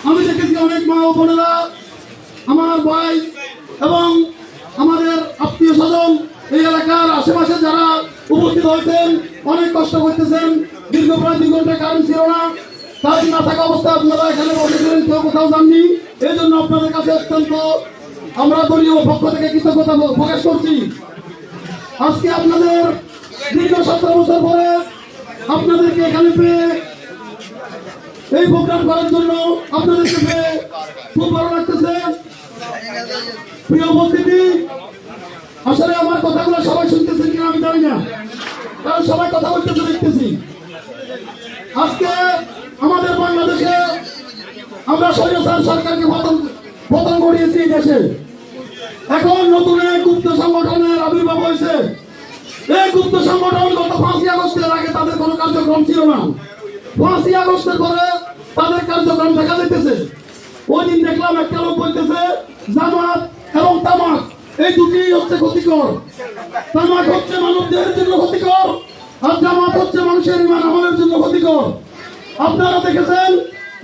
আমি দেখেছি অনেক মা ও বোনেরা, আমার ভাই এবং আমাদের আত্মীয় স্বজন, এই এলাকার আশেপাশে যারা উপস্থিত হয়েছেন, অনেক কষ্ট করতেছেন। দীর্ঘ প্রায় 2 ঘন্টা কারেন্ট ছিল না, কারেন্ট না থাকা অবস্থায় আপনারা এখানে বসেছিলেন, কেউ কোথাও যাননি। এই জন্য আপনাদের কাছে অত্যন্ত আমরা দলীয় পক্ষ থেকে কৃতজ্ঞতা প্রকাশ করছি। আজকে আপনাদের দীর্ঘ 17 বছর পরে আপনাদেরকে এখানে পেয়ে, এই প্রোগ্রাম করার জন্য আপনাদেরকে পেয়ে খুব ভালো লাগতেছে। প্রিয় উপস্থিতি, আসলে আমার কথাগুলো সবাই শুনতেছেন কিনা আমি জানি না, কারণ সবাই কথা বলতেছে দেখতেছি। আজকে আমাদের বাংলাদেশে আমরা স্বৈরাচার সরকারকে পতন করিয়েছি দেশে। এখন নতুন এক গুপ্ত সংগঠনের আবির্ভাব হয়েছে। এই গুপ্ত সংগঠন গত 5ই আগস্টের আগে তাদের কোনো কার্যক্রম ছিল না। 5ই আগস্টের পরে তাদের কার্যক্রম দেখা যাইতেছে। ওই দিন দেখলাম একটা লোক বলতেছে জামাত এবং তামাক এই দুটি হচ্ছে ক্ষতিকর। তামাক হচ্ছে মানবদেহের জন্য ক্ষতিকর, আর জামাত হচ্ছে মানুষের ইমান আমলের জন্য ক্ষতিকর। আপনারা দেখেছেন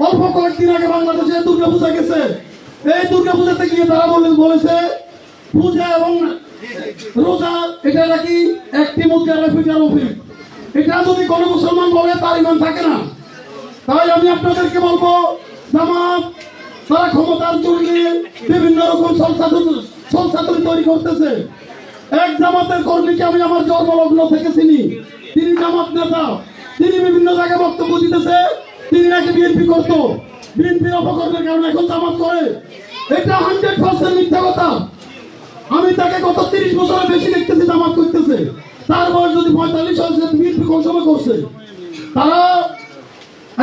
অল্প কয়েকদিন আগে বাংলাদেশে দুর্গাপূজা গেছে। এই দুর্গাপূজাতে গিয়ে তারা বলেছে পূজা এবং রোজা এটা নাকি একটি মুদ্রার অফিস। এটা যদি কোনো মুসলমান বলে তার ইমান থাকে না। তাই আমি আপনাদেরকে বলবো, জামাত তারা ক্ষমতার জন্য বিভিন্ন রকম সংস্থাতরি তৈরি করতেছে। এক জামাতের কর্মীকে আমি আমার জন্মলগ্ন থেকে চিনি, তিনি জামাত নেতা। তিনি বিভিন্ন জায়গায় বক্তব্য দিতেছে তিনি নাকি বিএনপি করতো, বিএনপির অপকর্মের কারণে এখন জামাত করে। এটা 100% মিথ্যা কথা। আমি তাকে গত 30 বছরের বেশি দেখতেছি জামাত করতেছে। তার বয়স যদি 45 হয়েছে, বিএনপি কোন সময় করছে? তারা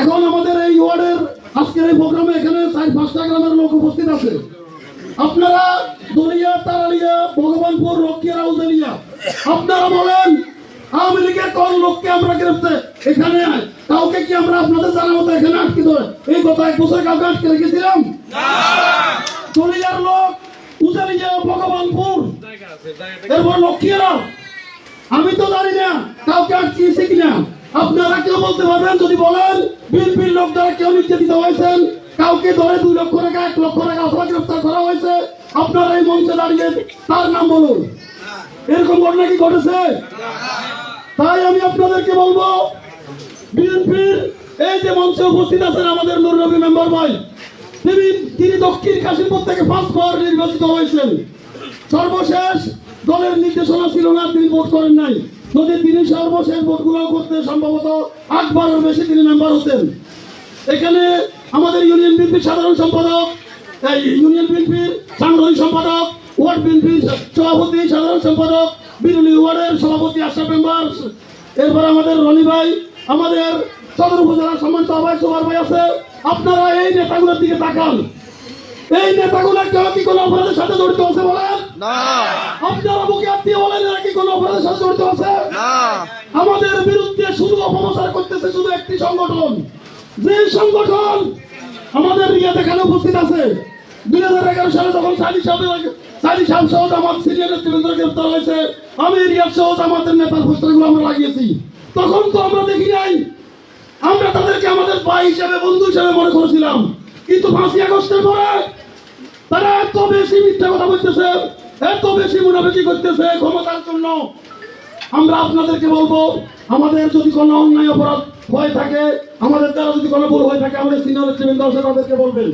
এখন আমাদের এই ওয়ার্ডের আজকের এই প্রোগ্রামে এখানে 4-5টা গ্রামের লোক উপস্থিত আছে। আপনারা দলিয়া, তারালিয়া, ভগবানপুর, রক্ষিয়া, রাউজালিয়া, আপনারা বলেন আওয়ামী লীগের কোন লোককে আমরা গ্রেফতার এখানে কাউকে কি আমরা আপনাদের জানার মতো এখানে আটকে ধরে এই গত 1 বছর কাউকে আটকে রেখেছিলাম? দলিয়ার লোক, উজালিয়া, ভগবানপুর, এরপর রক্ষিয়া, আমি তো জানি না কাউকে আটকিয়েছে কিনা। আপনারা কেউ বলতে পারবেন? যদি বলেন বিএনপির লোক দ্বারা কেউ নির্যাতিত হয়েছেন, কাউকে ধরে 2 লক্ষ টাকা 1 লক্ষ টাকা অথবা গ্রেফতার করা হয়েছে, আপনারা এই মঞ্চে দাঁড়িয়ে তার নাম বলুন। এরকম ঘটনা কি ঘটেছে? তাই আমি আপনাদেরকে বলবো, বিএনপির এই যে মঞ্চে উপস্থিত আছেন আমাদের নূর নবী মেম্বার ভাই, তিনি দক্ষিণ কাশিমপুর থেকে 5 বার নির্বাচিত হয়েছেন। সর্বশেষ দলের নির্দেশনা ছিল না, তিনি ভোট করেন নাই। যদি তিনি সর্বশেষ ভোটগুলো করতে সম্ভবত 8 বারের বেশি তিনি মেম্বার হতেন। এখানে আমাদের ইউনিয়ন বিএনপির সাধারণ সম্পাদক, ইউনিয়ন বিএনপির সাংগঠনিক সম্পাদক, ওয়ার্ড বিএনপির সভাপতি, সাধারণ সম্পাদক, বিরুলি ওয়ার্ডের সভাপতি আশরাফ মেম্বার, এরপর আমাদের রনি ভাই, আমাদের সদর উপজেলার সম্মানিত আহ্বায়ক সুবার ভাই আছে। আপনারা এই নেতাগুলোর দিকে তাকান। এই নেতাগুলো কেউ কি কোনো অপরাধের সাথে জড়িত আছে বলেন? না। আপনারা বুকে হাত দিয়ে বলেন এরা কি কোনো অপরাধের সাথে জড়িত আছে? না। আমাদের বিরুদ্ধে শুধু অপপ্রচার করতেছে শুধু একটি সংগঠন, যে সংগঠন আমাদের রিয়াদ এখানে উপস্থিত আছে। 2011 সালে যখন সাইদি সাহেব সহ জামাত সিনিয়র নেতৃবৃন্দ গ্রেফতার হয়েছে, আমি রিয়াদ সহ জামাতের নেতার পোস্টারগুলো আমরা লাগিয়েছি। তখন তো আমরা দেখি নাই, আমরা তাদেরকে আমাদের ভাই হিসেবে, বন্ধু হিসেবে মনে করেছিলাম। কিন্তু 5ই আগস্টের পরে তারা এত বেশি মিথ্যা কথা বলতেছে, এত বেশি মুনাফিকি করতেছে ক্ষমতার জন্য। আমরা আপনাদেরকে বলবো, আমাদের যদি কোনো অন্যায় অপরাধ হয়ে থাকে, আমাদের দ্বারা যদি কোনো ভুল হয়ে থাকে, আমাদের সিনিয়র নেতৃবৃন্দ আছে তাদেরকে বলবেন,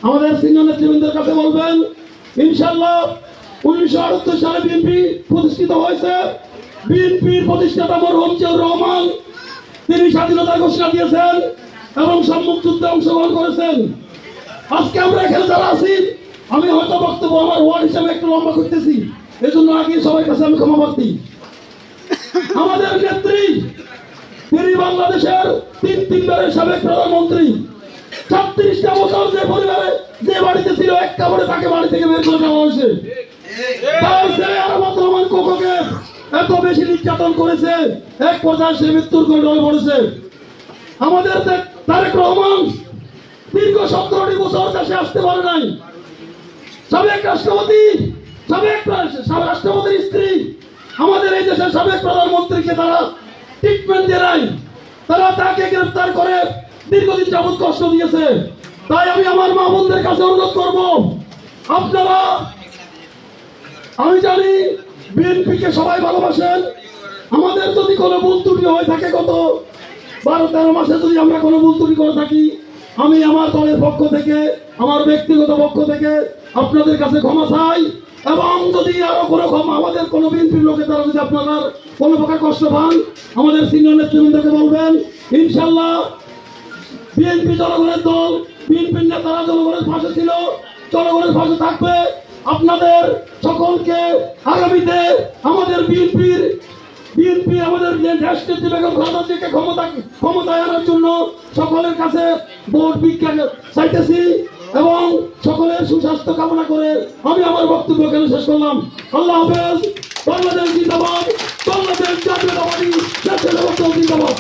আমাদের সিনিয়র নেতৃবৃন্দের কাছে বলবেন। ইনশাআল্লাহ 1978 সালে বিএনপি প্রতিষ্ঠিত হয়েছে। বিএনপির প্রতিষ্ঠাতা মরহুম জিয়াউর রহমান, তিনি স্বাধীনতার ঘোষণা দিয়েছেন এবং সম্মুখ যুদ্ধে অংশগ্রহণ করেছেন। আজকে আমরা এখানে যারা আছি, আমি হয়তো বক্তব্য আমার ওয়ার্ড হিসেবে একটু লম্বা করতেছি, এই জন্য আগে সবার কাছে আমি ক্ষমা প্রার্থী। আমাদের নেত্রী, তিনি বাংলাদেশের 3 সাবেক প্রধানমন্ত্রী। 36টা বছর যে পরিবারে যে বাড়িতে ছিল, একটা করে তাকে বাড়ি থেকে বের করে দেওয়া হয়েছে। তার ছেলে আরাফাত রহমান কোকোকে এত বেশি নির্যাতন করেছে, এক পর্যায়ে সে মৃত্যুর কোলে পড়েছে। আমাদের তারেক রহমান দীর্ঘ 17টি বছর দেশে আসতে পারে নাই। সাবেক রাষ্ট্রপতি, রাষ্ট্রপতির স্ত্রী, আমাদের এই দেশের সাবেক প্রধানমন্ত্রীকে তারা ট্রিটমেন্ট দেয় নাই। তারা তাকে গ্রেফতার করে দীর্ঘদিন যাবৎ কষ্ট দিয়েছে। তাই আমি আমার মা বোনদের কাছে অনুরোধ করব, আপনারা, আমি জানি বিএনপিকে সবাই ভালোবাসেন। আমাদের যদি কোনো ভুল ত্রুটি হয়ে থাকে, গত 12-13 মাসে যদি আমরা কোনো ভুল ত্রুটি করে থাকি, আমি আমার দলের পক্ষ থেকে, আমার ব্যক্তিগত পক্ষ থেকে আপনাদের কাছে ক্ষমা চাই। এবং যদি আরো কোনো ক্ষমা, আমাদের কোনো বিএনপির লোকের দ্বারা যদি আপনার কোনো প্রকার কষ্ট পান, আমাদের সিনিয়র নেতৃবৃন্দকে বলবেন। ইনশাল্লাহ বিএনপি জনগণের দল, বিএনপির নেতারা জনগণের পাশে ছিল, জনগণের পাশে থাকবে। আপনাদের সকলকে আগামীতে আমাদের বিএনপি আমাদের দেশনেত্রী বেগম খালেদা জিয়াকে ক্ষমতায় আনার জন্য সকলের কাছে ভোট ভিক্ষা চাইতেছি এবং সকলের সুস্বাস্থ্য কামনা করে আমি আমার বক্তব্য এখানে শেষ করলাম। আল্লাহ হাফেজ। বাংলাদেশ জিন্দাবাদ, বাংলাদেশ জাতীয়তাবাদী জিন্দাবাদ।